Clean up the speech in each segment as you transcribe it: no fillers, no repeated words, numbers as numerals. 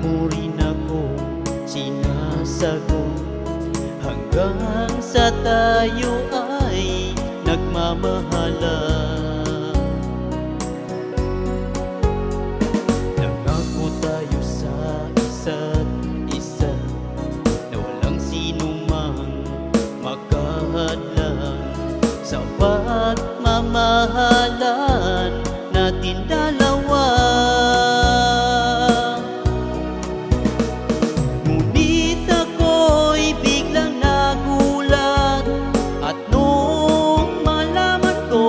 mo rin akong sinasagot, hanggang sa tayo ay nagmamahalan. Nangako tayo sa isa't isa na walang sinumang makahadlang sa pagmamahalan natin dalawa. Ngunit ako'y biglang nagulat at nung malaman ko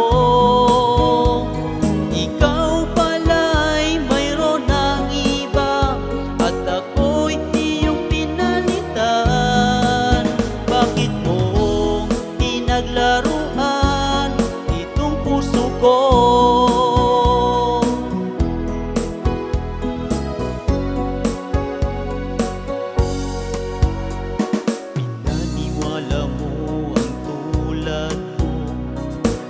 ikaw pala'y mayroon ng iba at ako'y iyong pinalitan. Bakit mo pinaglaruan itong puso ko? Pinaniwala mo ang tulad mo,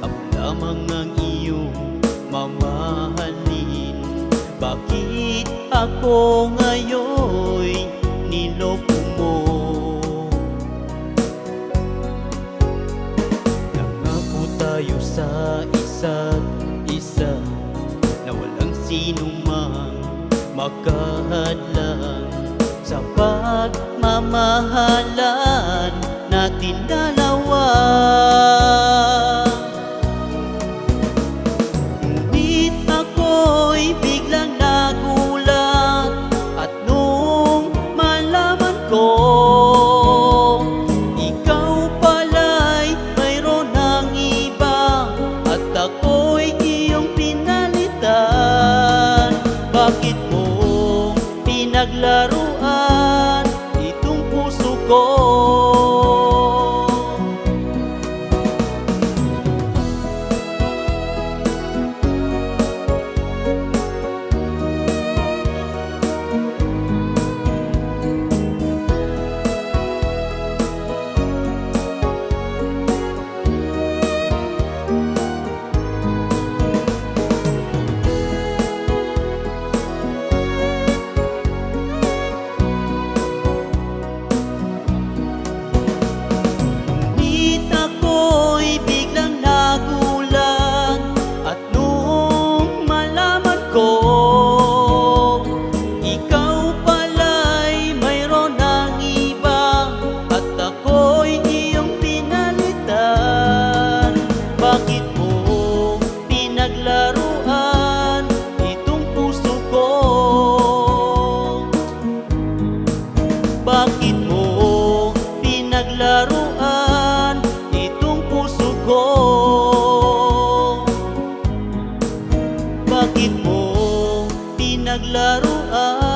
ako lamang ang iyong mamahalin. Bakit ako ngayon'y niloko mo? Nangako tayo sa isa't isa na walang sinumang makahadlang sa pagmamahalan natin dalawa. Ngunit ako'y biglang nagulat at nung malaman ko ikaw pala'y mayroon ng iba at ako'y iyong pinalitan. Bakit mo pinaglaruan itong puso ko? Ngunit ako'y biglang nagulat at nung malaman ko ikaw pala'y mayroon ng iba at ako'y iyong pinalitan. Bakit mo pinaglaruan itong puso ko? Bakit mo pinaglaruan itong puso ko? Bakit mo pinaglaruan